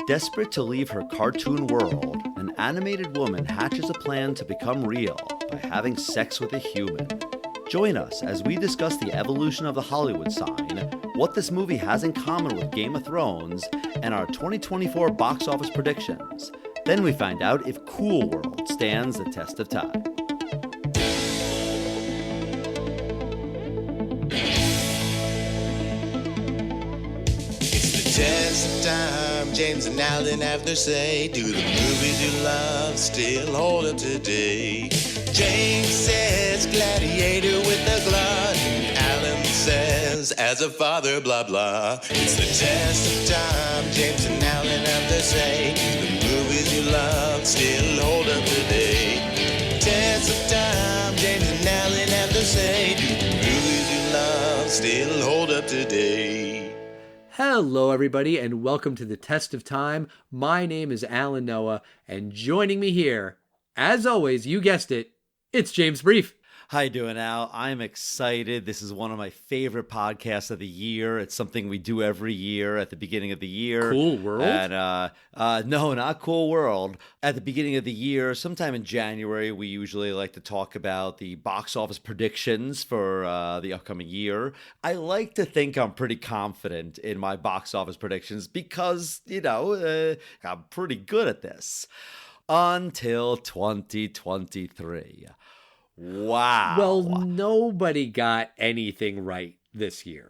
Desperate to leave her cartoon world, an animated woman hatches a plan to become real by having sex with a human. Join us as we discuss the evolution of the Hollywood sign, what this movie has in common with Game of Thrones, and our 2024 box office predictions. Then we find out if Cool World stands the test of time. Test of time, James and Alan have their say. Do the movies you love still hold up today? James says Gladiator with a glut, and Alan says as a father blah blah. It's the test of time, James and Alan have their say. Do the movies you love still hold up today? Test of time, James and Alan have their say. Do the movies you love still hold up today? Hello, everybody, and welcome to the Test of Time. My name is Alan Noah, and joining me here, as always, you guessed it, it's James Brief. How you doing, Al? I'm excited. This is one of my favorite podcasts of the year. It's something we do every year at the beginning of the year. Cool World? And, no, not Cool World. At the beginning of the year, sometime in January, we usually like to talk about the box office predictions for the upcoming year. I like to think I'm pretty confident in my box office predictions because, I'm pretty good at this. Until 2023. Wow. Well, nobody got anything right this year.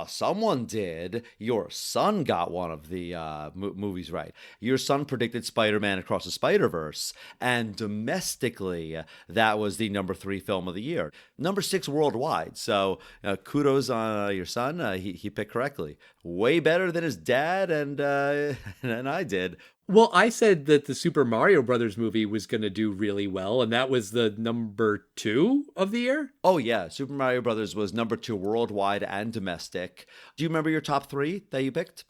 Someone did. Your son got one of the movies right. Your son predicted Spider-Man Across the Spider-Verse, and domestically, that was the number 3 film of the year. Number 6 worldwide. So kudos on your son. He picked correctly. Way better than his dad and I did. Well, I said that the Super Mario Brothers movie was going to do really well, and that was the number 2 of the year? Oh, yeah. Super Mario Brothers was number 2 worldwide and domestic. Do you remember your top 3 that you picked?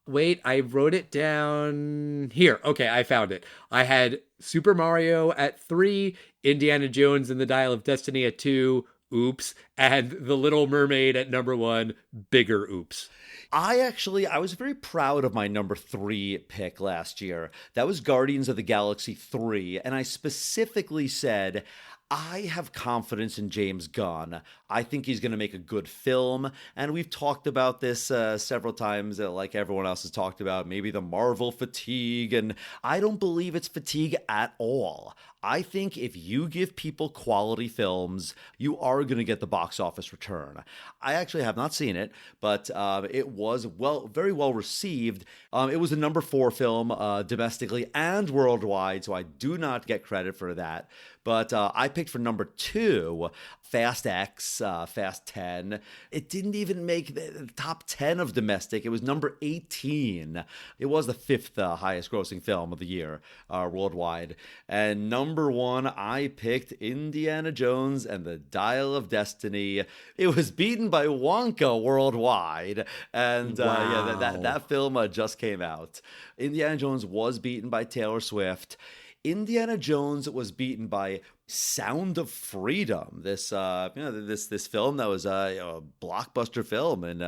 Wait, I wrote it down here. Okay, I found it. I had Super Mario at 3, Indiana Jones and the Dial of Destiny at 2, oops, and The Little Mermaid at number 1, bigger oops. I was very proud of my number 3 pick last year. That was Guardians of the Galaxy 3, and I specifically said, I have confidence in James Gunn. I think he's going to make a good film, and we've talked about this several times, like everyone else has talked about, maybe the Marvel fatigue, and I don't believe it's fatigue at all. I think if you give people quality films, you are going to get the box office return. I actually have not seen it, but it was very well received. It was the number 4 film domestically and worldwide, so I do not get credit for that. But I picked for number 2, Fast X, Fast 10. It didn't even make the top 10 of domestic. It was number 18. It was the 5th highest grossing film of the year worldwide. And number 1, I picked Indiana Jones and the Dial of Destiny. It was beaten by Wonka worldwide. And wow. that film just came out. Indiana Jones was beaten by Taylor Swift. Indiana Jones was beaten by Sound of Freedom, this this film that was a blockbuster film in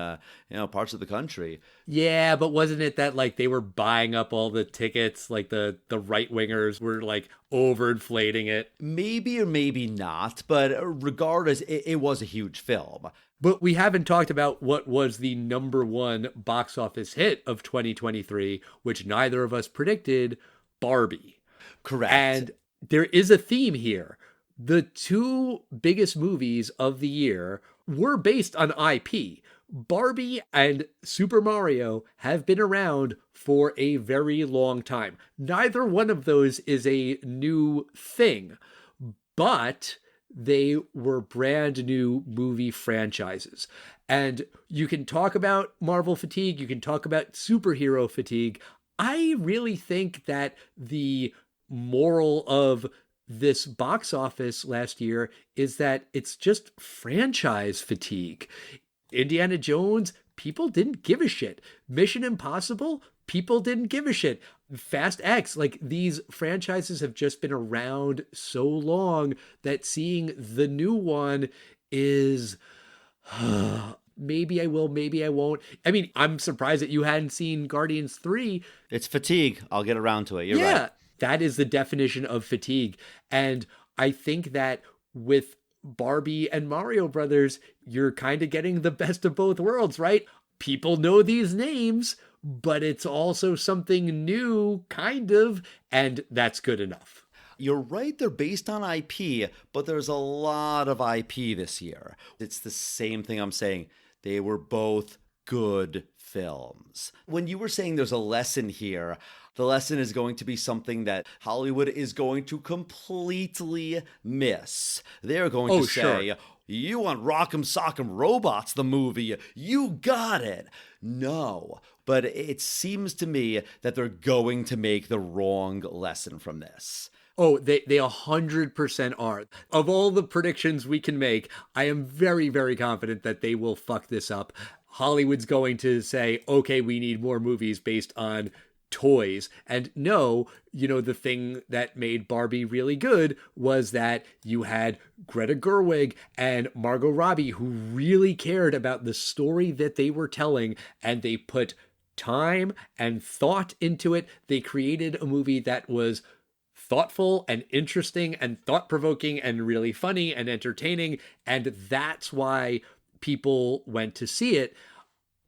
parts of the country. Yeah, but wasn't it that like they were buying up all the tickets, like the right wingers were like overinflating it? Maybe or maybe not, but regardless, it was a huge film. But we haven't talked about what was the number 1 box office hit of 2023, which neither of us predicted, Barbie. Correct. And there is a theme here. The 2 biggest movies of the year were based on IP. Barbie and Super Mario have been around for a very long time. Neither one of those is a new thing, but they were brand new movie franchises. And you can talk about Marvel fatigue, you can talk about superhero fatigue. I really think that the moral of this box office last year is that it's just franchise fatigue. Indiana Jones, people didn't give a shit. Mission Impossible, people didn't give a shit. Fast X, like these franchises have just been around so long that seeing the new one is maybe I will, maybe I won't. I mean, I'm surprised that you hadn't seen Guardians 3. It's fatigue. I'll get around to it. You're Yeah, right. that is the definition of fatigue. And I think that with Barbie and Mario Brothers, you're kind of getting the best of both worlds, right? People know these names, but it's also something new, kind of, and that's good enough. You're right, they're based on IP, but there's a lot of IP this year. It's the same thing I'm saying. They were both good films. When you were saying there's a lesson here, the lesson is going to be something that Hollywood is going to completely miss. They're going to say, sure. You want Rock'em Sock'em Robots, the movie. You got it. No. But it seems to me that they're going to make the wrong lesson from this. Oh, they 100% are. Of all the predictions we can make, I am very, very confident that they will fuck this up. Hollywood's going to say, okay, we need more movies based on toys. And no, the thing that made Barbie really good was that you had Greta Gerwig and Margot Robbie who really cared about the story that they were telling, and they put time and thought into it. They created a movie that was thoughtful and interesting and thought-provoking and really funny and entertaining. And that's why people went to see it.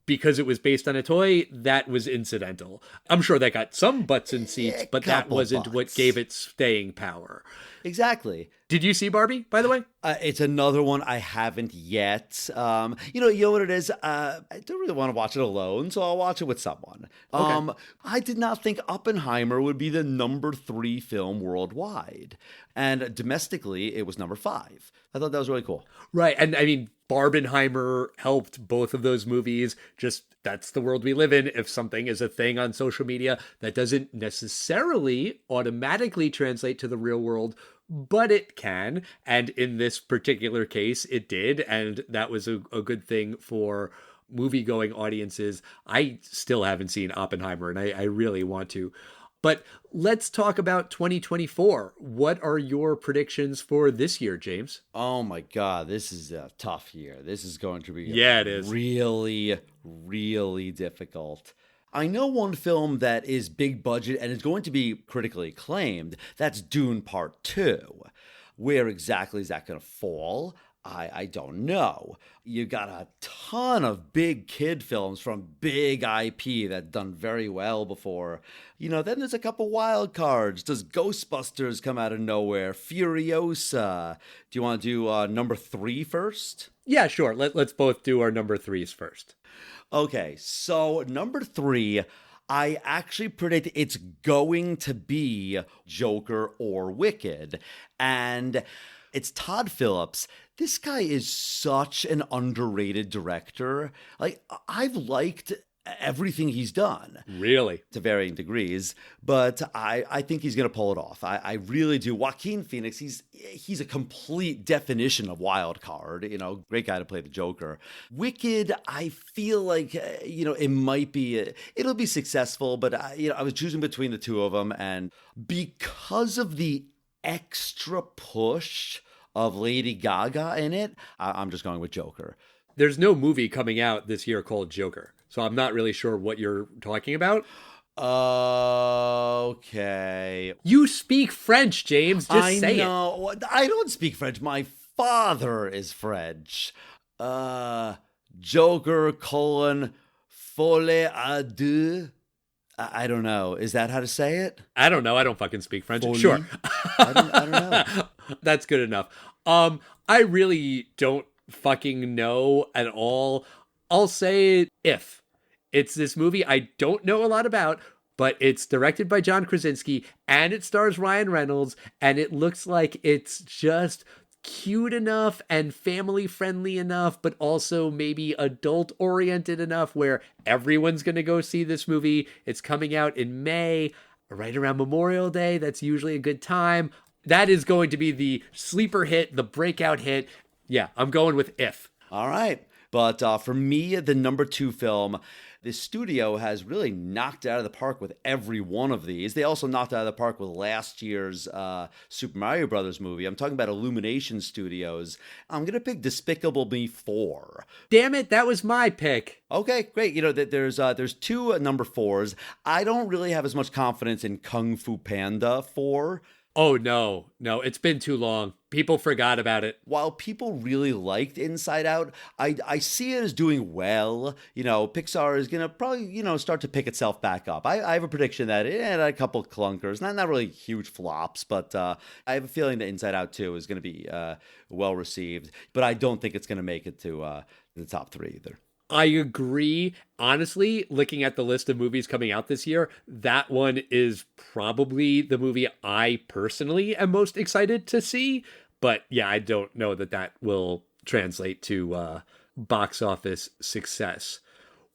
Because it was based on a toy, that was incidental. I'm sure that got some butts in seats, but that wasn't what gave it staying power. Exactly. Did you see Barbie, by the way? It's another one I haven't yet. You know what it is? I don't really want to watch it alone, so I'll watch it with someone. Okay. I did not think Oppenheimer would be the number 3 film worldwide. And domestically, it was number 5. I thought that was really cool. Right. And I mean, Barbenheimer helped both of those movies. Just that's the world we live in. If something is a thing on social media, that doesn't necessarily automatically translate to the real world, but it can. And in this particular case, it did. And that was a good thing for movie-going audiences. I still haven't seen Oppenheimer, and I really want to. But let's talk about 2024. What are your predictions for this year, James? Oh my God, this is a tough year. This is going to be it is really, really difficult. I know one film that is big budget and is going to be critically acclaimed. That's Dune Part 2. Where exactly is that going to fall? I don't know. You got a ton of big kid films from big IP that done very well before. Then there's a couple wild cards. Does Ghostbusters come out of nowhere? Furiosa. Do you want to do number 3 first? Yeah, sure. Let's both do our number 3s first. Okay, so number 3, I actually predict it's going to be Joker or Wicked. And it's Todd Phillips. This guy is such an underrated director. Like, I've liked everything he's done. Really? To varying degrees, but I think he's going to pull it off. I really do. Joaquin Phoenix, he's a complete definition of wild card, great guy to play the Joker. Wicked, I feel like, it might be, it'll be successful, but I was choosing between the two of them, and because of the extra push of Lady Gaga in it, I'm just going with Joker. There's no movie coming out this year called Joker, so I'm not really sure what you're talking about. Okay. You speak French, James. Just say it. I know. I don't speak French. My father is French. Joker, folie à deux. I don't know. Is that how to say it? I don't know. I don't fucking speak French. Folie? Sure. I don't know. That's good enough. I really don't fucking know at all. I'll say If. It's this movie I don't know a lot about, but it's directed by John Krasinski, and it stars Ryan Reynolds, and it looks like it's just cute enough and family friendly enough, but also maybe adult oriented enough where everyone's going to go see this movie. It's coming out in May, right around Memorial Day. That's usually a good time. That is going to be the sleeper hit, the breakout hit. Yeah, I'm going with If. All right. But for me, the number 2 film, This studio has really knocked it out of the park with every one of these. They also knocked it out of the park with last year's Super Mario Brothers movie. I'm talking about Illumination Studios. I'm going to pick Despicable Me 4. Damn it, that was my pick. Okay, great. You know, there's two number 4s. I don't really have as much confidence in Kung Fu Panda 4. Oh, no, it's been too long. People forgot about it. While people really liked Inside Out, I see it as doing well. You know, Pixar is going to probably, start to pick itself back up. I have a prediction that it had a couple clunkers, not really huge flops, but I have a feeling that Inside Out 2 is going to be well received. But I don't think it's going to make it to the top 3 either. I agree. Honestly, looking at the list of movies coming out this year, that one is probably the movie I personally am most excited to see. But yeah, I don't know that will translate to box office success.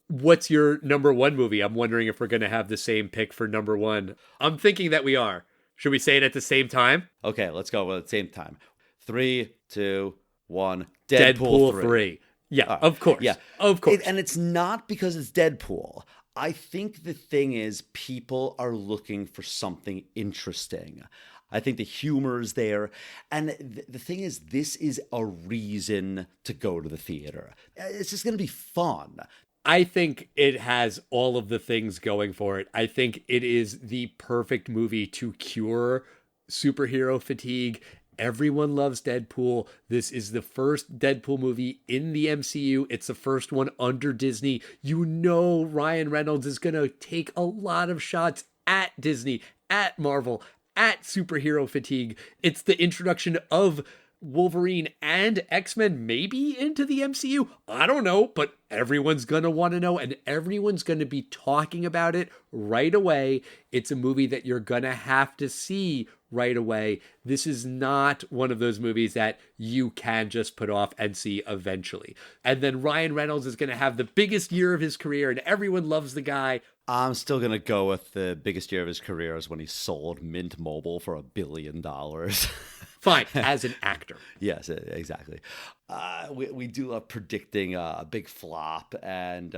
What's your number 1 movie? I'm wondering if we're going to have the same pick for number 1. I'm thinking that we are. Should we say it at the same time? Okay, let's go at the same time. 3, 2, 1. Deadpool 3. Yeah, right. Of course. Yeah, of course. And it's not because it's Deadpool. I think the thing is people are looking for something interesting. I think the humor is there. And the thing is, this is a reason to go to the theater. It's just going to be fun. I think it has all of the things going for it. I think it is the perfect movie to cure superhero fatigue. Everyone loves Deadpool. This is the first Deadpool movie in the MCU. It's the first one under Disney. You know Ryan Reynolds is going to take a lot of shots at Disney, at Marvel, at superhero fatigue. It's the introduction of Wolverine and X-Men maybe into the MCU. I don't know, but everyone's going to want to know, and everyone's going to be talking about it right away. It's a movie that you're going to have to see right away. This is not one of those movies that you can just put off and see eventually. And then Ryan Reynolds is going to have the biggest year of his career, and everyone loves the guy. I'm still going to go with the biggest year of his career is when he sold Mint Mobile for $1 billion. Fine, as an actor. Yes, exactly. We do love predicting a big flop, and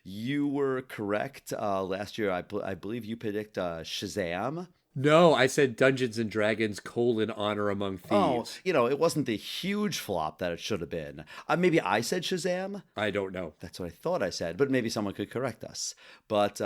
you were correct. Last year, I believe you predict Shazam. No, I said Dungeons and Dragons: Honor Among Thieves. Oh, it wasn't the huge flop that it should have been. Maybe I said Shazam? I don't know. That's what I thought I said, but maybe someone could correct us. But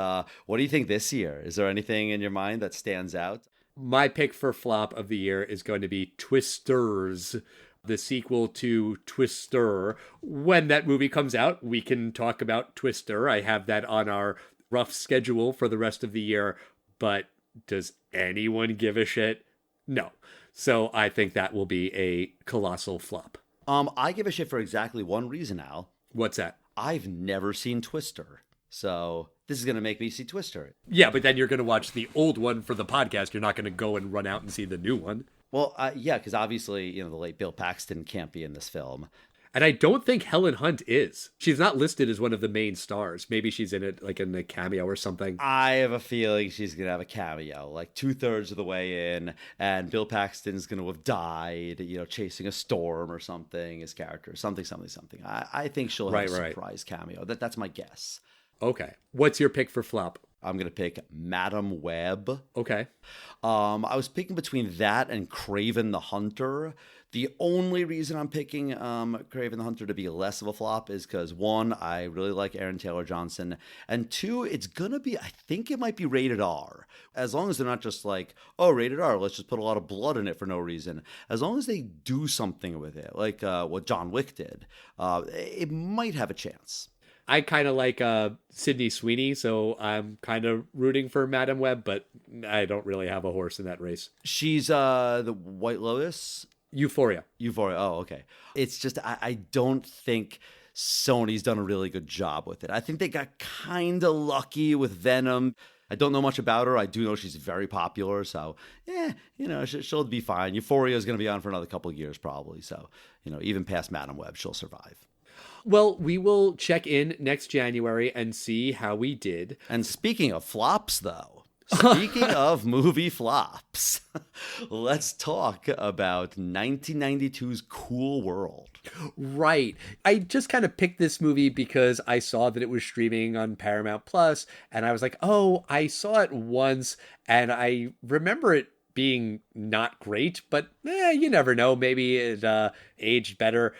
what do you think this year? Is there anything in your mind that stands out? My pick for flop of the year is going to be Twisters, the sequel to Twister. When that movie comes out, we can talk about Twister. I have that on our rough schedule for the rest of the year, but does anyone give a shit? No. So I think that will be a colossal flop. I give a shit for exactly one reason, Al. What's that? I've never seen Twister. So this is going to make me see Twister. Yeah, but then you're going to watch the old one for the podcast. You're not going to go and run out and see the new one. Well, yeah, because obviously, the late Bill Paxton can't be in this film. And I don't think Helen Hunt is. She's not listed as one of the main stars. Maybe she's in it like in a cameo or something. I have a feeling she's going to have a cameo, like 2/3 of the way in, and Bill Paxton's going to have died, chasing a storm or something, his character, something. I think she'll have a surprise cameo. That's my guess. Okay. What's your pick for flop? I'm going to pick Madam Web. Okay. I was picking between that and Kraven the Hunter. The only reason I'm picking Kraven the Hunter to be less of a flop is because, one, I really like Aaron Taylor Johnson, and two, it's going to be, I think it might be rated R. As long as they're not just like, oh, rated R, let's just put a lot of blood in it for no reason. As long as they do something with it, like what John Wick did, it might have a chance. I kind of like Sydney Sweeney, so I'm kind of rooting for Madam Web, but I don't really have a horse in that race. She's the White Lotus? Euphoria. Oh, okay. It's just, I don't think Sony's done a really good job with it. I think they got kind of lucky with Venom. I don't know much about her. I do know she's very popular, so she'll be fine. Euphoria is going to be on for another couple of years probably, so even past Madam Web, she'll survive. Well, we will check in next January and see how we did. And speaking of flops, though. Speaking of movie flops, let's talk about 1992's Cool World. Right. I just kind of picked this movie because I saw that it was streaming on Paramount Plus, and I was like, oh, I saw it once, and I remember it being not great, but you never know. Maybe it aged better.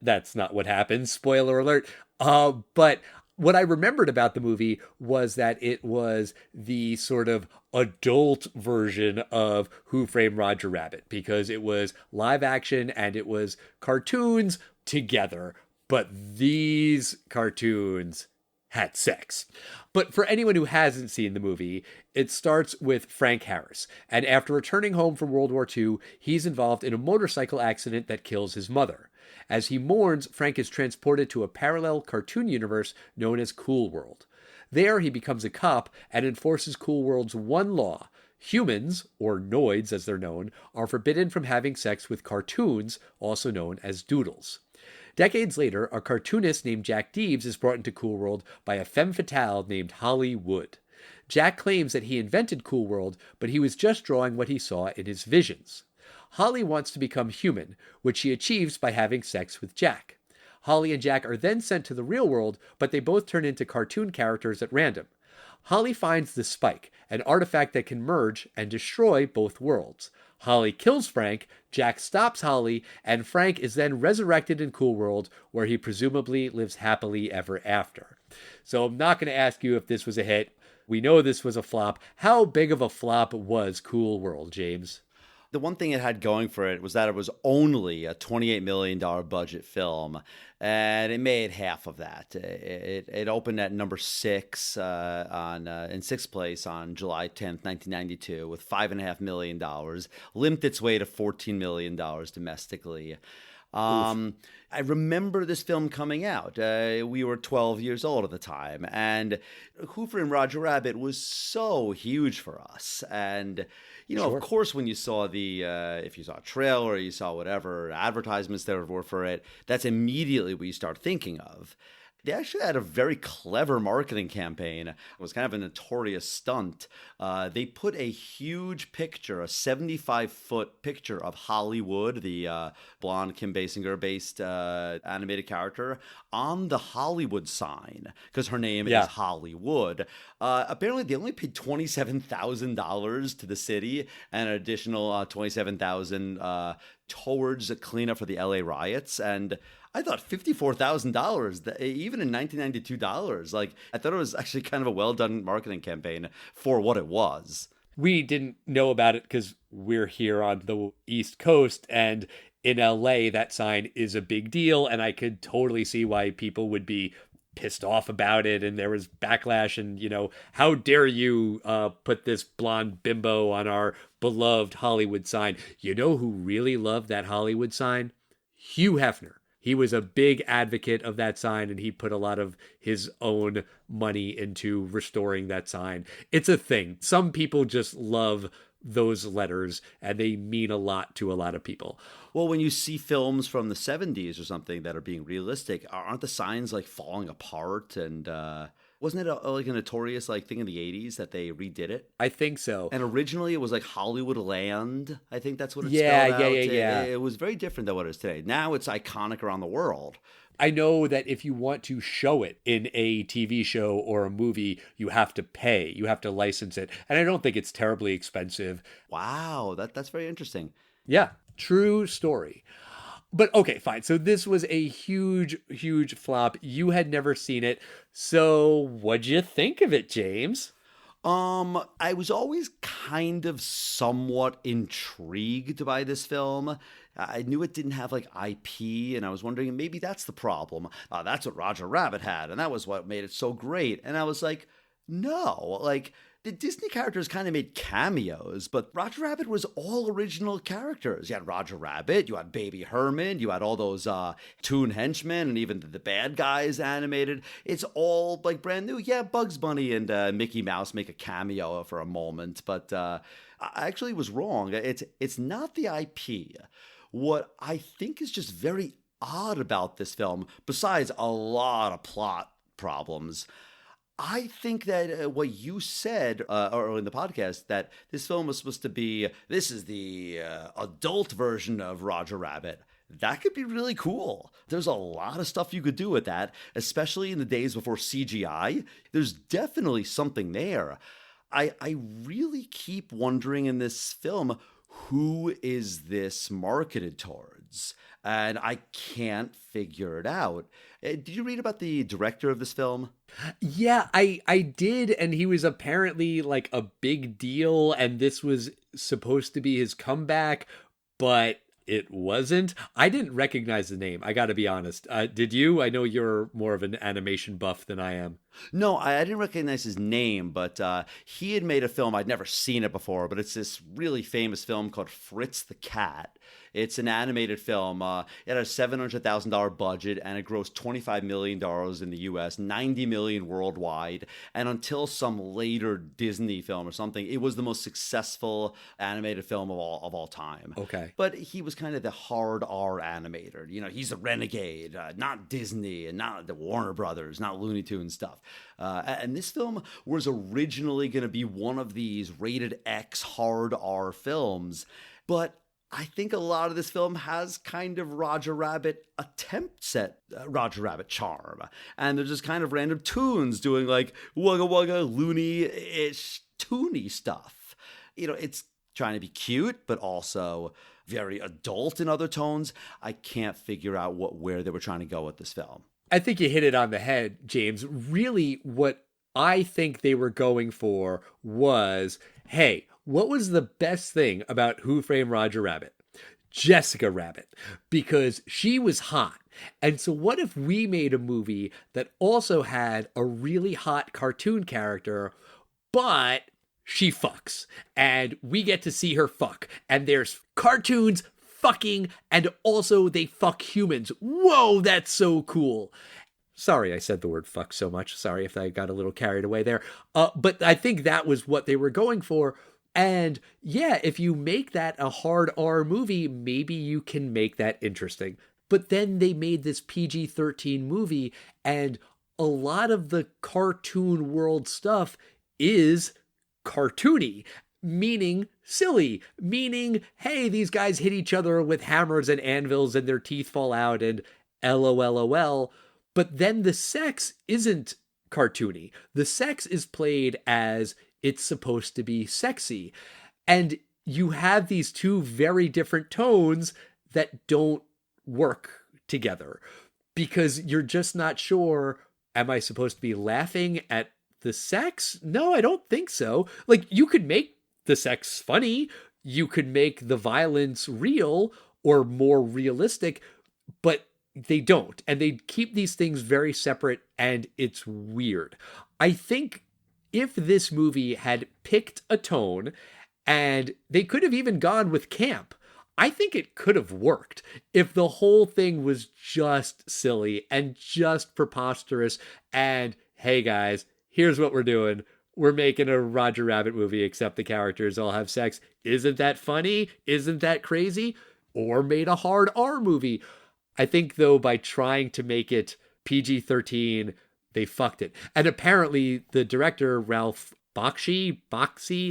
That's not what happened. Spoiler alert. But what I remembered about the movie was that it was the sort of adult version of Who Framed Roger Rabbit, because it was live action and it was cartoons together. But these cartoons had sex. But for anyone who hasn't seen the movie, it starts with Frank Harris. And after returning home from World War II, he's involved in a motorcycle accident that kills his mother. As he mourns, Frank is transported to a parallel cartoon universe known as Cool World. There, he becomes a cop and enforces Cool World's one law. Humans, or Noids as they're known, are forbidden from having sex with cartoons, also known as doodles. Decades later, a cartoonist named Jack Deeves is brought into Cool World by a femme fatale named Holly Wood. Jack claims that he invented Cool World, but he was just drawing what he saw in his visions. Holly wants to become human, which she achieves by having sex with Jack. Holly and Jack are then sent to the real world, but they both turn into cartoon characters at random. Holly finds the Spike, an artifact that can merge and destroy both worlds. Holly kills Frank, Jack stops Holly, and Frank is then resurrected in Cool World, where he presumably lives happily ever after. So I'm not going to ask you if this was a hit. We know this was a flop. How big of a flop was Cool World, James? The one thing it had going for it was that it was only a $28 million budget film, and it made half of that. It opened at number 6 in sixth place on July 10th, 1992, with $5.5 million, limped its way to $14 million domestically. I remember this film coming out. We were 12 years old at the time, and Who Framed Roger Rabbit was so huge for us. And, you know, Sure. Of course, when you saw if you saw a trailer or you saw whatever advertisements there were for it, that's immediately what you start thinking of. They actually had a very clever marketing campaign. It was kind of a notorious stunt. They put a huge picture, a 75-foot picture of Holly Wood, the blonde Kim Basinger-based animated character, on the Hollywood sign, because her name is Holly Wood. Apparently, they only paid $27,000 to the city and an additional $27,000 towards a cleanup for the LA riots. And I thought $54,000, even in 1992 dollars. Like, I thought it was actually kind of a well-done marketing campaign for what it was. We didn't know about it because we're here on the East Coast, and in LA, that sign is a big deal, and I could totally see why people would be pissed off about it, and there was backlash, and, you know, how dare you put this blonde bimbo on our beloved Hollywood sign? You know who really loved that Hollywood sign? Hugh Hefner. He was a big advocate of that sign, and he put a lot of his own money into restoring that sign. It's a thing. Some people just love those letters, and they mean a lot to a lot of people. Well, when you see films from the 70s or something that are being realistic, aren't the signs like falling apart? And wasn't it like a notorious thing in the 80s that they redid it? I think so. And originally it was like Hollywood Land. I think that's what it Yeah, spelled out. yeah. It was very different than what it is today. Now it's iconic around the world. I know that if you want to show it in a TV show or a movie, you have to pay. You have to license it. And I don't think it's terribly expensive. Wow, that's very interesting. Yeah, true story. But okay, fine. So this was a huge, huge flop. You had never seen it. So what'd you think of it, James? I was always kind of somewhat intrigued by this film. I knew it didn't have IP, and I was wondering maybe that's the problem. That's what Roger Rabbit had, and that was what made it so great. And I was like, no, the Disney characters kind of made cameos, but Roger Rabbit was all original characters. You had Roger Rabbit, you had Baby Herman, you had all those Toon henchmen, and even the bad guys animated. It's all brand new. Yeah, Bugs Bunny and Mickey Mouse make a cameo for a moment, but I actually was wrong. It's not the IP. What I think is just very odd about this film, besides a lot of plot problems, I think that what you said or in the podcast, that this film was supposed to be, this is the adult version of Roger Rabbit. That could be really cool. There's a lot of stuff you could do with that, especially in the days before CGI. There's definitely something there. I really keep wondering in this film, who is this marketed towards? And I can't figure it out. Did you read about the director of this film? Yeah, I did, and he was apparently like a big deal, and this was supposed to be his comeback, but it wasn't. I didn't recognize the name, I gotta be honest. Did you? I know you're more of an animation buff than I am. No, I didn't recognize his name, but he had made a film. I'd never seen it before, but it's this really famous film called Fritz the Cat. It's an animated film. It had a $700,000 budget, and it grossed $25 million in the US, $90 million worldwide. And until some later Disney film or something, it was the most successful animated film of all time. Okay. But he was kind of the hard R animator. You know, he's a renegade, not Disney and not the Warner Brothers, not Looney Tunes stuff. And this film was originally going to be one of these rated X hard R films, but I think a lot of this film has kind of Roger Rabbit attempts at Roger Rabbit charm. And they're just kind of random tunes doing like wugga wugga, loony-ish, toony stuff. You know, it's trying to be cute, but also very adult in other tones. I can't figure out where they were trying to go with this film. I think you hit it on the head, James. Really, what I think they were going for was, hey, what was the best thing about Who Framed Roger Rabbit? Jessica Rabbit, because she was hot. And so what if we made a movie that also had a really hot cartoon character, but she fucks, and we get to see her fuck, and there's cartoons fucking, and also they fuck humans. Whoa, that's so cool. Sorry I said the word fuck so much. Sorry if I got a little carried away there. But I think that was what they were going for. And yeah, if you make that a hard R movie, maybe you can make that interesting. But then they made this PG-13 movie, and a lot of the cartoon world stuff is cartoony, meaning silly, meaning, hey, these guys hit each other with hammers and anvils and their teeth fall out and LOLOL. But then the sex isn't cartoony. The sex is played as it's supposed to be sexy. And you have these two very different tones that don't work together because you're just not sure, am I supposed to be laughing at the sex? No, I don't think so. Like, you could make the sex funny, you could make the violence real or more realistic, but they don't. And they keep these things very separate, and it's weird. I think if this movie had picked a tone, and they could have even gone with camp, I think it could have worked if the whole thing was just silly and just preposterous. And hey guys, here's what we're doing. We're making a Roger Rabbit movie, except the characters all have sex. Isn't that funny? Isn't that crazy? Or made a hard R movie. I think, though, by trying to make it PG-13, they fucked it. And apparently the director, Ralph Bakshi,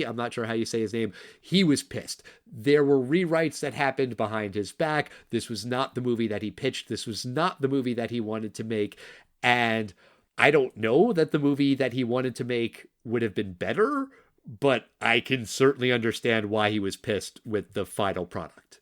I'm not sure how you say his name, he was pissed. There were rewrites that happened behind his back. This was not the movie that he pitched. This was not the movie that he wanted to make. And I don't know that the movie that he wanted to make would have been better, but I can certainly understand why he was pissed with the final product.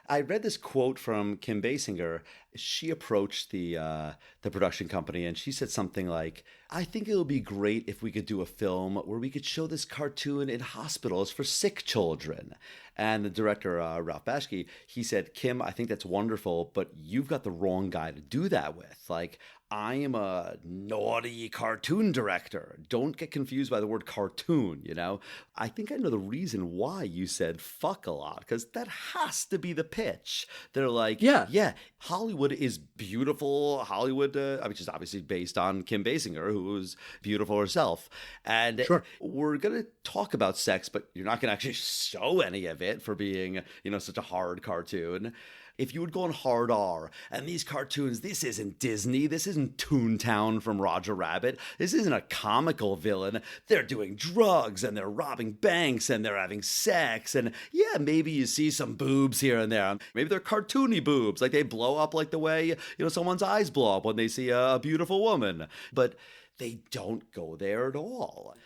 I read this quote from Kim Basinger. She approached the production company, and she said something like, I think it would be great if we could do a film where we could show this cartoon in hospitals for sick children. And the director, Ralph Bakshi, he said, Kim, I think that's wonderful, but you've got the wrong guy to do that with. Like, I am a naughty cartoon director. Don't get confused by the word cartoon, you know? I think I know the reason why you said fuck a lot, because that has to be the pitch. They're like, yeah, Hollywood is beautiful. Hollywood, which is obviously based on Kim Basinger, who's beautiful herself. And sure, we're going to talk about sex, but you're not going to actually show any of it for being, you know, such a hard cartoon. if you would go on hard R, and these cartoons, this isn't Disney, this isn't Toontown from Roger Rabbit, this isn't a comical villain. They're doing drugs, and they're robbing banks, and they're having sex, and yeah, maybe you see some boobs here and there. Maybe they're cartoony boobs, like they blow up like the way, someone's eyes blow up when they see a beautiful woman. But they don't go there at all.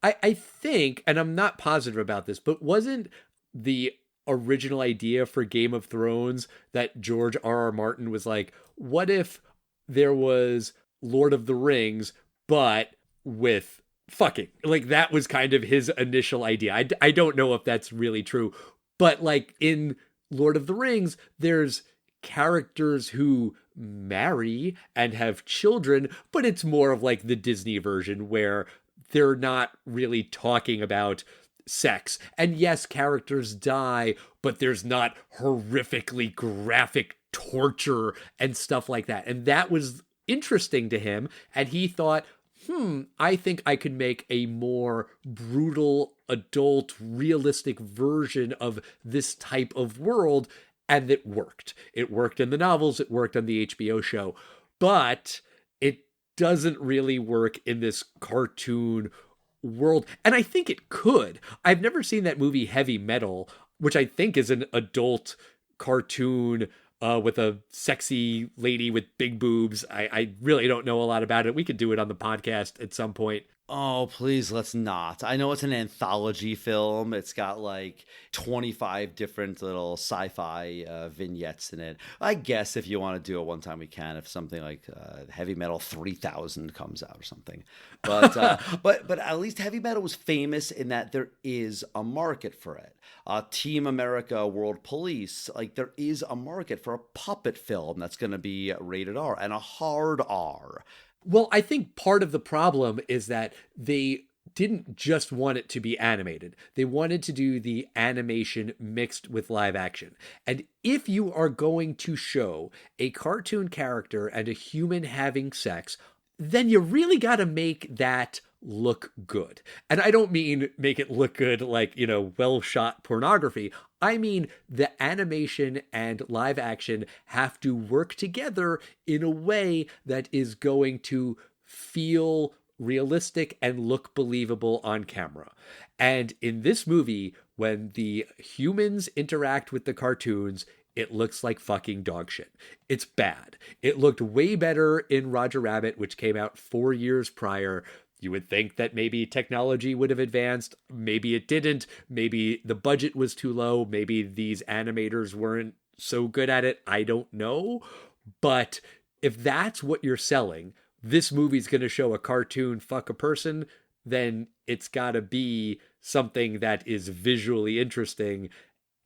I think, and I'm not positive about this, but wasn't the original idea for Game of Thrones that George R.R. Martin was like, what if there was Lord of the Rings, but with fucking? Like, that was kind of his initial idea. I don't know if that's really true, but like in Lord of the Rings, there's characters who marry and have children, but it's more of like the Disney version where they're not really talking about sex. And yes, characters die, but there's not horrifically graphic torture and stuff like that. And that was interesting to him. And he thought, I think I could make a more brutal, adult, realistic version of this type of world. And it worked. It worked in the novels. It worked on the HBO show. But it doesn't really work in this cartoon world. And I think it could. I've never seen that movie Heavy Metal, which I think is an adult cartoon with a sexy lady with big boobs. I really don't know a lot about it. We could do it on the podcast at some point. Oh, please, let's not. I know it's an anthology film. It's got like 25 different little sci-fi vignettes in it. I guess if you want to do it one time, we can. If something like Heavy Metal 3000 comes out or something. But but at least Heavy Metal was famous in that there is a market for it. Team America, World Police, like there is a market for a puppet film that's going to be rated R and a hard R. Well, I think part of the problem is that they didn't just want it to be animated. They wanted to do the animation mixed with live action. And if you are going to show a cartoon character and a human having sex, then you really got to make that look good. And I don't mean make it look good like, well shot pornography. I mean, the animation and live action have to work together in a way that is going to feel realistic and look believable on camera. And in this movie, when the humans interact with the cartoons, it looks like fucking dog shit. It's bad. It looked way better in Roger Rabbit, which came out 4 years prior. You would think that maybe technology would have advanced. Maybe it didn't. Maybe the budget was too low. Maybe these animators weren't so good at it. I don't know. But if that's what you're selling, this movie's going to show a cartoon fuck a person, then it's got to be something that is visually interesting,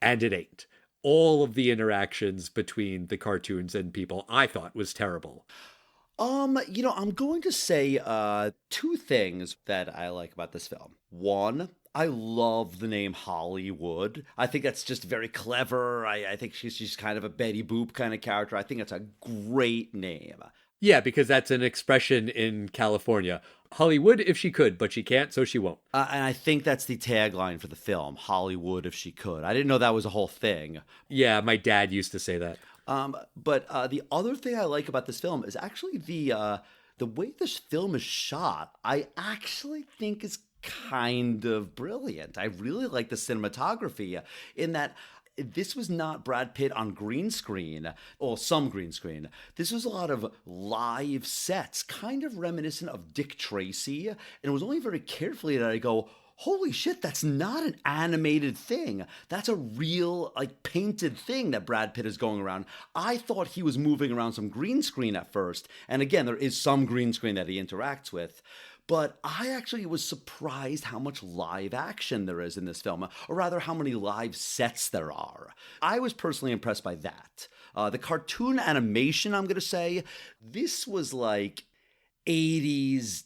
and it ain't. All of the interactions between the cartoons and people I thought was terrible. I'm going to say two things that I like about this film. One, I love the name Hollywood. I think that's just very clever. I think she's kind of a Betty Boop kind of character. I think it's a great name. Yeah, because that's an expression in California. Hollywood if she could, but she can't, so she won't. And I think that's the tagline for the film, Hollywood if she could. I didn't know that was a whole thing. Yeah, my dad used to say that. But the other thing I like about this film is actually the way this film is shot. I actually think is kind of brilliant. I really like the cinematography in that this was not Brad Pitt on green screen, or some green screen. This was a lot of live sets, kind of reminiscent of Dick Tracy. And it was only very carefully that I go, holy shit, that's not an animated thing. That's a real, painted thing that Brad Pitt is going around. I thought he was moving around some green screen at first. And again, there is some green screen that he interacts with. But I actually was surprised how much live action there is in this film, or rather how many live sets there are. I was personally impressed by that. The cartoon animation, I'm going to say, this was like 80s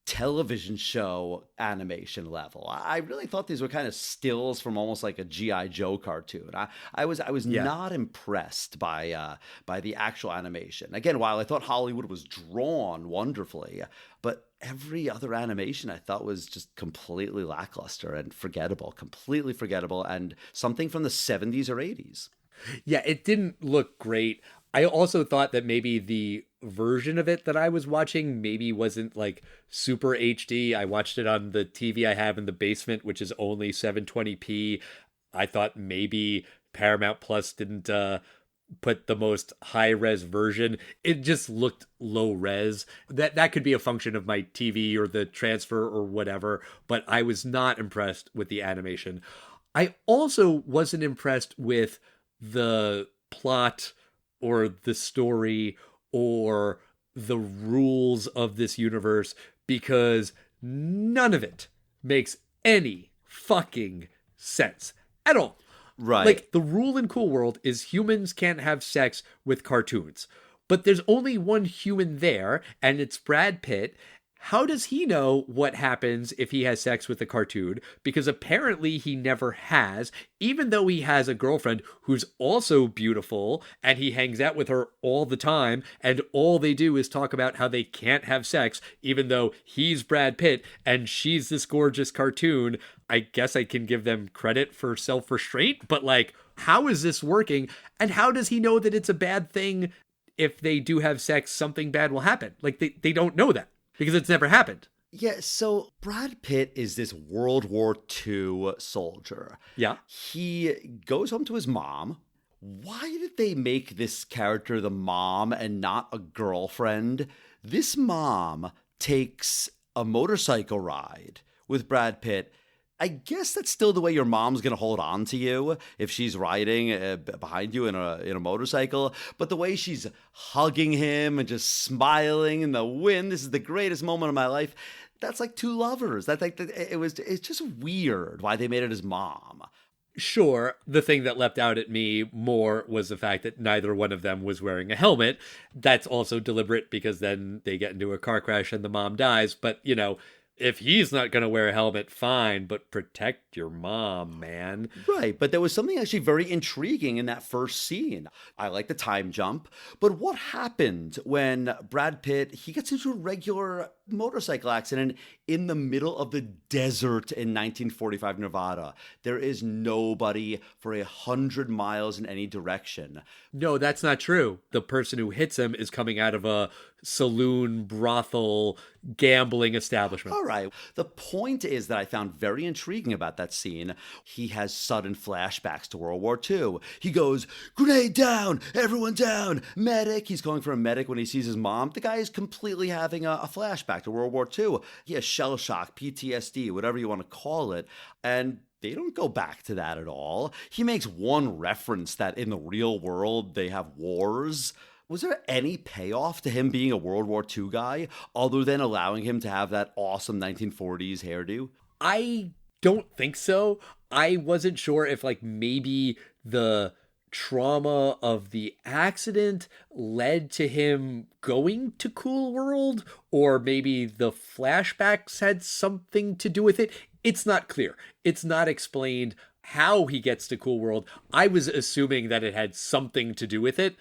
television show animation level. I really thought these were kind of stills from almost like a G.I. Joe cartoon. I was not impressed by the actual animation. Again, while I thought Hollywood was drawn wonderfully, but every other animation I thought was just completely lackluster and forgettable, completely forgettable, and something from the 70s or 80s. Yeah, it didn't look great. I also thought that maybe the version of it that I was watching maybe wasn't like super HD. I watched it on the TV I have in the basement, which is only 720p. I thought maybe Paramount Plus didn't put the most high res version. It just looked low res. That could be a function of my TV or the transfer or whatever, but I was not impressed with the animation. I also wasn't impressed with the plot or the story or the rules of this universe because none of it makes any fucking sense at all. Right. Like, the rule in Cool World is humans can't have sex with cartoons. But there's only one human there, and it's Brad Pitt. How does he know what happens if he has sex with a cartoon? Because apparently he never has, even though he has a girlfriend who's also beautiful, and he hangs out with her all the time, and all they do is talk about how they can't have sex, even though he's Brad Pitt and she's this gorgeous cartoon. I guess I can give them credit for self-restraint, but like, how is this working? And how does he know that it's a bad thing if they do have sex, something bad will happen? Like, they don't know that because it's never happened. Yeah, so Brad Pitt is this World War II soldier. Yeah. He goes home to his mom. Why did they make this character the mom and not a girlfriend? This mom takes a motorcycle ride with Brad Pitt. I guess that's still the way your mom's going to hold on to you if she's riding behind you in a motorcycle. But the way she's hugging him and just smiling in the wind, this is the greatest moment of my life. That's like two lovers. It's just weird why they made it his mom. Sure, the thing that leapt out at me more was the fact that neither one of them was wearing a helmet. That's also deliberate because then they get into a car crash and the mom dies. But, you know, if he's not going to wear a helmet, fine, but protect your mom, man. Right, but there was something actually very intriguing in that first scene. I like the time jump, but what happened when Brad Pitt, he gets into a regular motorcycle accident in the middle of the desert in 1945 Nevada? There is nobody for 100 miles in any direction. No, that's not true. The person who hits him is coming out of a saloon, brothel, gambling establishment. All right. The point is that I found very intriguing about that scene. He has sudden flashbacks to World War II. He goes, grenade down, everyone down, medic. He's calling for a medic when he sees his mom. The guy is completely having a flashback to World War II. He has shell shock, PTSD, whatever you want to call it. And they don't go back to that at all. He makes one reference that in the real world they have wars. Was there any payoff to him being a World War II guy other than allowing him to have that awesome 1940s hairdo? I don't think so. I wasn't sure if like maybe the trauma of the accident led to him going to Cool World, or maybe the flashbacks had something to do with it. It's not clear. It's not explained how he gets to Cool World. I was assuming that it had something to do with it,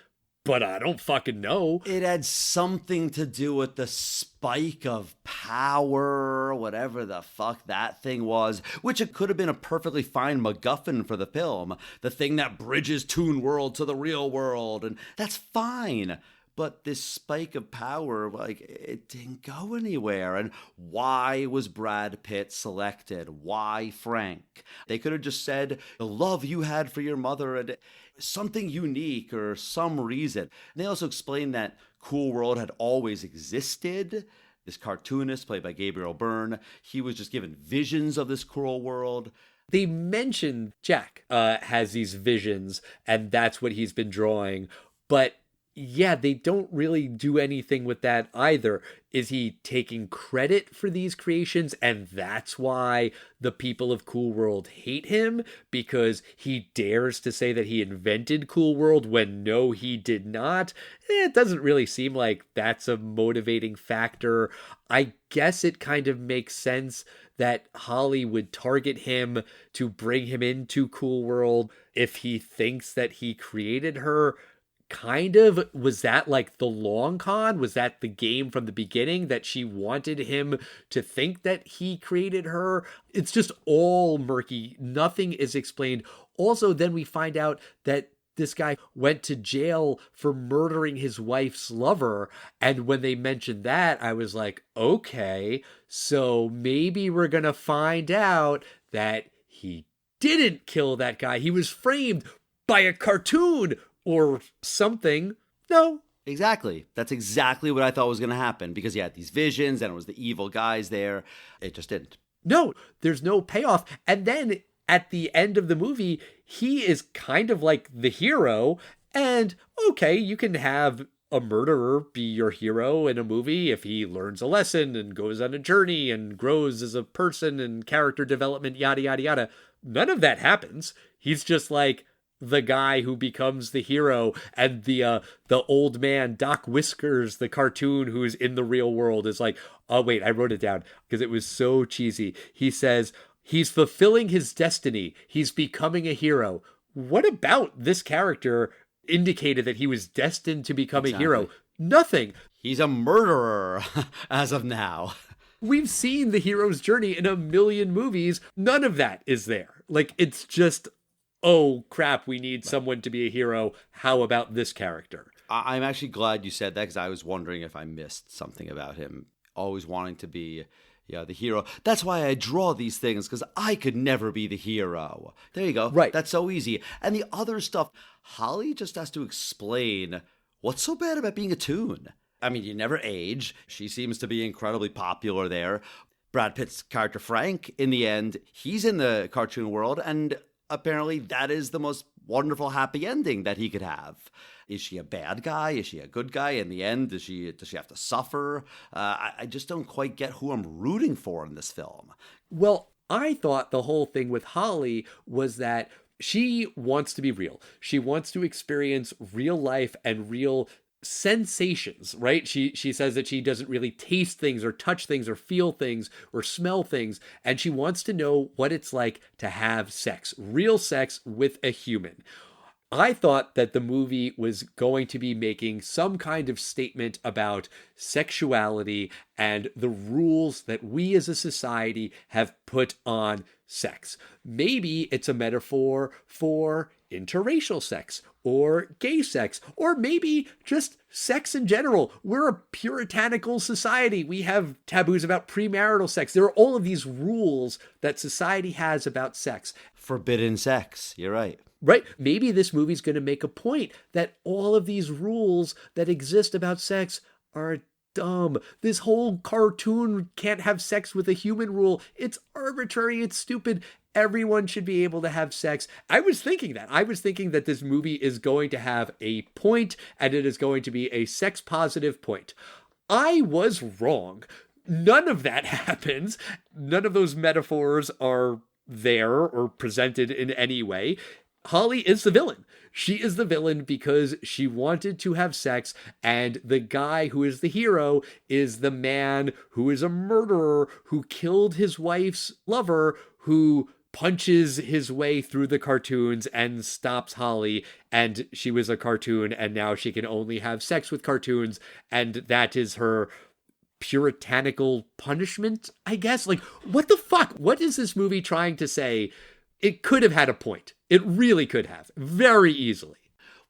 but I don't fucking know. It had something to do with the spike of power, whatever the fuck that thing was, which it could have been a perfectly fine MacGuffin for the film, the thing that bridges Toon World to the real world, and that's fine. But this spike of power, like, it didn't go anywhere. And why was Brad Pitt selected? Why Frank? They could have just said, the love you had for your mother and something unique or some reason. And they also explained that Cool World had always existed. This cartoonist, played by Gabriel Byrne, he was just given visions of this cruel world. They mentioned Jack has these visions, and that's what he's been drawing. But yeah, they don't really do anything with that either. Is he taking credit for these creations, and that's why the people of Cool World hate him? Because he dares to say that he invented Cool World when no, he did not? It doesn't really seem like that's a motivating factor. I guess it kind of makes sense that Holly would target him to bring him into Cool World if he thinks that he created her. Kind of. Was that like the long con? Was that the game from the beginning, that she wanted him to think that he created her? It's just all murky. Nothing is explained. Also, then we find out that this guy went to jail for murdering his wife's lover. And when they mentioned that, I was like, okay, so maybe we're going to find out that he didn't kill that guy. He was framed by a cartoon or something. No. Exactly. That's exactly what I thought was going to happen, because he had these visions and it was the evil guys there. It just didn't. No, there's no payoff. And then at the end of the movie, he is kind of like the hero. And okay, you can have a murderer be your hero in a movie if he learns a lesson and goes on a journey and grows as a person and character development, yada, yada, yada. None of that happens. He's just like the guy who becomes the hero, and the old man, Doc Whiskers, the cartoon who's in the real world, is like, oh wait, I wrote it down because it was so cheesy. He says he's fulfilling his destiny. He's becoming a hero. What about this character indicated that he was destined to become a hero? Nothing. He's a murderer as of now. We've seen the hero's journey in a million movies. None of that is there. Like, it's just, oh crap, we need someone to be a hero. How about this character? I'm actually glad you said that, because I was wondering if I missed something about him. Always wanting to be the hero. That's why I draw these things, because I could never be the hero. There you go. Right. That's so easy. And the other stuff, Holly just has to explain what's so bad about being a toon. I mean, you never age. She seems to be incredibly popular there. Brad Pitt's character Frank, in the end, he's in the cartoon world, and apparently that is the most wonderful happy ending that he could have. Is she a bad guy? Is she a good guy? In the end, does she have to suffer? I just don't quite get who I'm rooting for in this film. Well, I thought the whole thing with Holly was that she wants to be real. She wants to experience real life and real sensations, right? She says that she doesn't really taste things or touch things or feel things or smell things, and she wants to know what it's like to have sex, real sex with a human. I thought that the movie was going to be making some kind of statement about sexuality and the rules that we as a society have put on sex. Maybe it's a metaphor for interracial sex or gay sex, or maybe just sex in general. We're a puritanical society. We have taboos about premarital sex. There are all of these rules that society has about sex. Forbidden sex. You're right. Right? Maybe this movie's going to make a point that all of these rules that exist about sex are dumb. This whole cartoon can't have sex with a human rule. It's arbitrary. It's stupid. Everyone should be able to have sex. I was thinking that. I was thinking that this movie is going to have a point, and it is going to be a sex positive point. I was wrong. None of that happens. None of those metaphors are there or presented in any way. Holly is the villain. She is the villain because she wanted to have sex, and the guy who is the hero is the man who is a murderer who killed his wife's lover, who punches his way through the cartoons and stops Holly, and she was a cartoon, and now she can only have sex with cartoons, and that is her puritanical punishment, I guess. Like, what the fuck? What is this movie trying to say? It could have had a point. It really could have, very easily.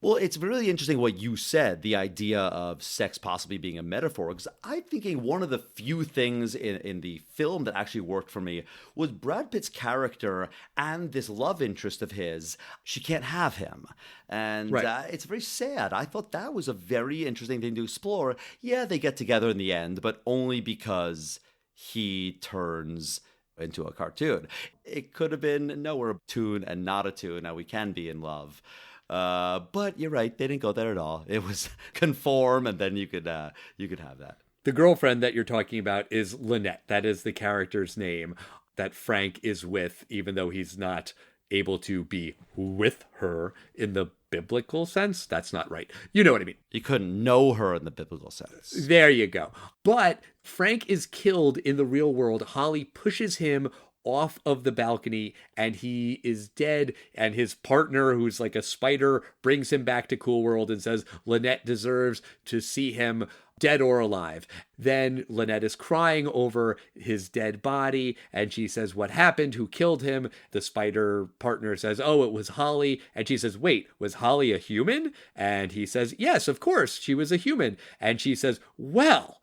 Well, it's really interesting what you said, the idea of sex possibly being a metaphor, because I'm thinking one of the few things in the film that actually worked for me was Brad Pitt's character and this love interest of his. She can't have him. And right. It's very sad. I thought that was a very interesting thing to explore. Yeah, they get together in the end, but only because he turns into a cartoon. It could have been, no, we're a toon and not a toon. Now we can be in love. But you're right, they didn't go there at all. It was conform, and then you could have that. The girlfriend that you're talking about is Lynette. That is the character's name that Frank is with, even though he's not able to be with her in the biblical sense. That's not right. You know what I mean. You couldn't know her in the biblical sense. There you go. But Frank is killed in the real world. Holly pushes him off of the balcony and he is dead, and his partner, who's like a spider, brings him back to Cool World and says Lynette deserves to see him dead or alive. Then Lynette is crying over his dead body, and she says, what happened? Who killed him? The spider partner says, oh, it was Holly. And she says, wait, was Holly a human? And he says, yes, of course, she was a human. And she says, well,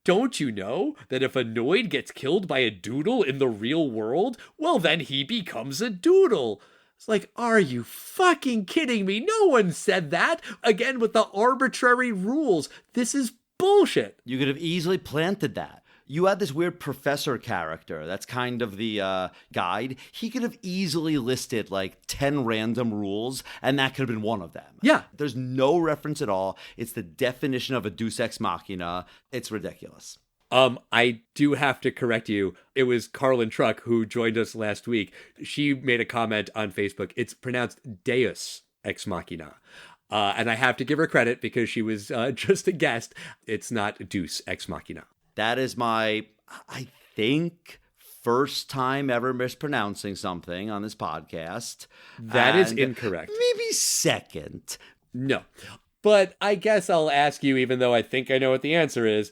don't you know that if a Noid gets killed by a doodle in the real world, well, then he becomes a doodle. It's like, are you fucking kidding me? No one said that. Again, with the arbitrary rules. This is bullshit. You could have easily planted that. You had this weird professor character that's kind of the guide. He could have easily listed like 10 random rules, and that could have been one of them. Yeah. There's no reference at all. It's the definition of a deus ex machina. It's ridiculous. I do have to correct you. It was Carlin Truck who joined us last week. She made a comment on Facebook. It's pronounced Deus Ex Machina. And I have to give her credit because she was just a guest. It's not Deus Ex Machina. That is my, I think, first time ever mispronouncing something on this podcast. That is incorrect. Maybe second. No. But I guess I'll ask you, even though I think I know what the answer is.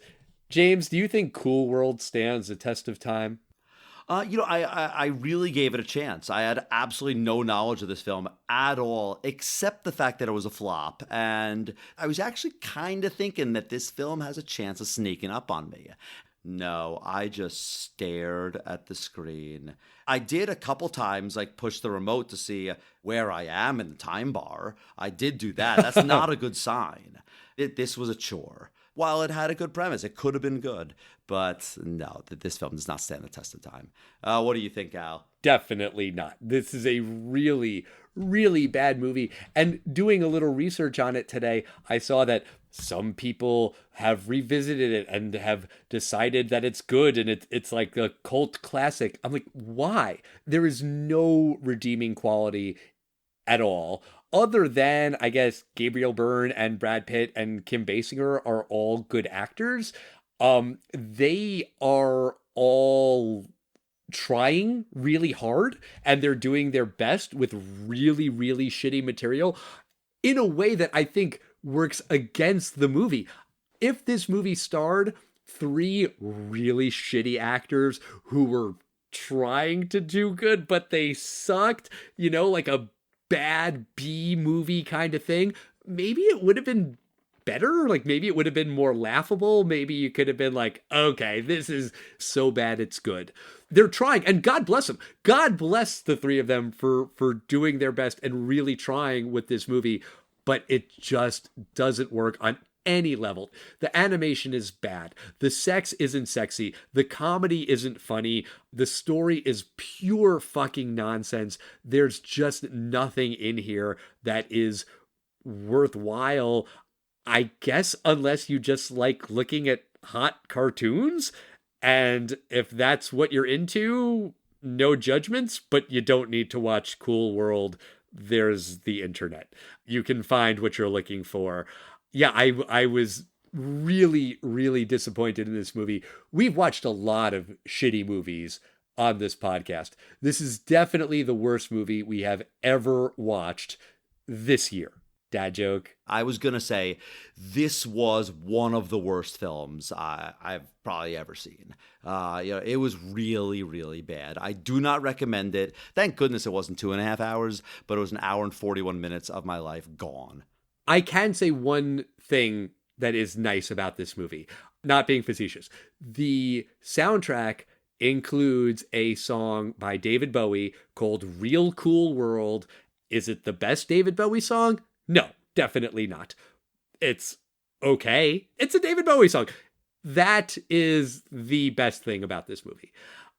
James, do you think Cool World stands the test of time? I really gave it a chance. I had absolutely no knowledge of this film at all, except the fact that it was a flop. And I was actually kind of thinking that this film has a chance of sneaking up on me. No, I just stared at the screen. I did a couple times, like, push the remote to see where I am in the time bar. I did do that. That's not a good sign. This was a chore. While it had a good premise, it could have been good. But no, this film does not stand the test of time. What do you think, Al? Definitely not. This is a really, really bad movie. And doing a little research on it today, I saw that some people have revisited it and have decided that it's good and it's like a cult classic. I'm like, why? There is no redeeming quality at all. Other than, I guess, Gabriel Byrne and Brad Pitt and Kim Basinger are all good actors. They are all trying really hard and they're doing their best with really, really shitty material in a way that I think works against the movie. If this movie starred 3 really shitty actors who were trying to do good, but they sucked, like a bad B movie kind of thing, maybe it would have been better. Like maybe it would have been more laughable. Maybe you could have been like, okay, this is so bad it's good. They're trying, and God bless them. God bless the 3 of them for doing their best and really trying with this movie, but it just doesn't work on any level. The animation is bad. The sex isn't sexy. The comedy isn't funny. The story is pure fucking nonsense. There's just nothing in here that is worthwhile, I guess, unless you just like looking at hot cartoons. And if that's what you're into, no judgments, but you don't need to watch Cool World. There's the internet. You can find what you're looking for. Yeah, I was really, really disappointed in this movie. We've watched a lot of shitty movies on this podcast. This is definitely the worst movie we have ever watched this year. Dad joke. I was going to say this was one of the worst films I've probably ever seen. It was really, really bad. I do not recommend it. Thank goodness it wasn't 2.5 hours, but it was 1 hour and 41 minutes of my life gone. I can say one thing that is nice about this movie, not being facetious. The soundtrack includes a song by David Bowie called Real Cool World. Is it the best David Bowie song? No, definitely not. It's okay. It's a David Bowie song. That is the best thing about this movie.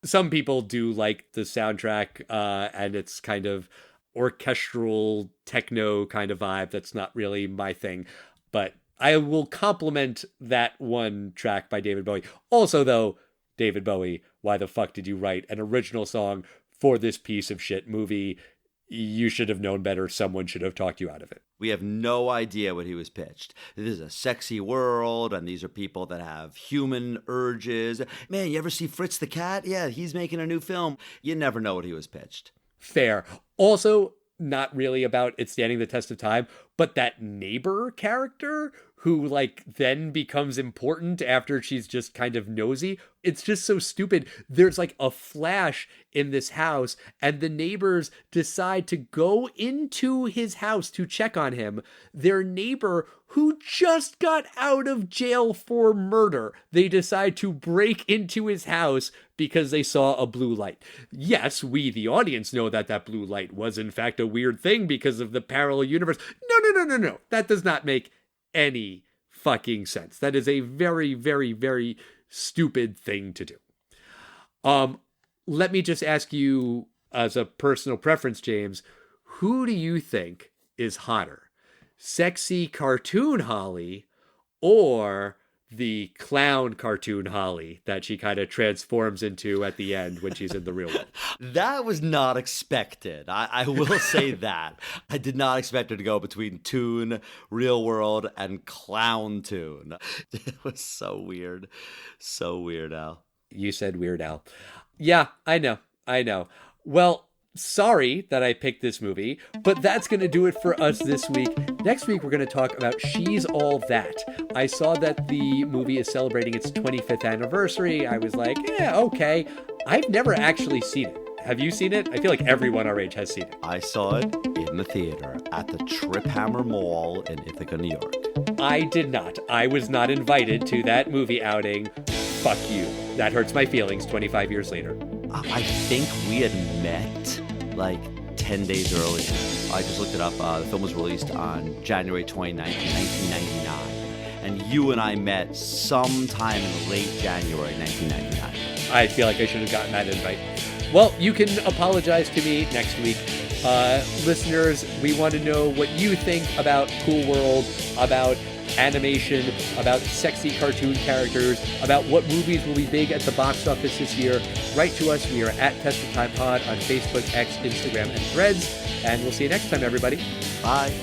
Some people do like the soundtrack, and it's kind of orchestral techno kind of vibe. That's not really my thing, but I will compliment that one track by David Bowie. Also, though, David Bowie, why the fuck did you write an original song for this piece of shit movie? You should have known better. Someone should have talked you out of it. We have no idea what he was pitched. This is a sexy world, and these are people that have human urges. Man, you ever see Fritz the Cat? Yeah, he's making a new film. You never know what he was pitched. Fair. Also, not really about it standing the test of time, but that neighbor character who like then becomes important after she's just kind of nosy. It's just so stupid. There's like a flash in this house and the neighbors decide to go into his house to check on him. Their neighbor who just got out of jail for murder, they decide to break into his house because they saw a blue light. Yes, we, the audience, know that that blue light was in fact a weird thing because of the parallel universe. No. That does not make any fucking sense. That is a very, very, very stupid thing to do. Let me just ask you as a personal preference, James, who do you think is hotter? Sexy cartoon Holly or the clown cartoon Holly that she kind of transforms into at the end when she's in the real world? That was not expected. I will say that. I did not expect her to go between Toon, Real World, and Clown Toon. It was so weird. So weird, Al. You said Weird Al. Yeah, I know. Well, sorry that I picked this movie, but that's going to do it for us this week. Next week, we're going to talk about She's All That. I saw that the movie is celebrating its 25th anniversary. I was like, yeah, okay. I've never actually seen it. Have you seen it? I feel like everyone our age has seen it. I saw it in the theater at the Trip Hammer Mall in Ithaca, New York. I did not. I was not invited to that movie outing. Fuck you. That hurts my feelings 25 years later. I think we had met like 10 days earlier. I just looked it up. The film was released on January 29th, 1999. And you and I met sometime in late January 1999. I feel like I should have gotten that invite. Well, you can apologize to me next week. Listeners, we want to know what you think about Cool World, about animation, about sexy cartoon characters, about what movies will be big at the box office this year. Write to us. We are at Test of Time Pod on Facebook, X, Instagram, and Threads. And we'll see you next time, everybody. Bye.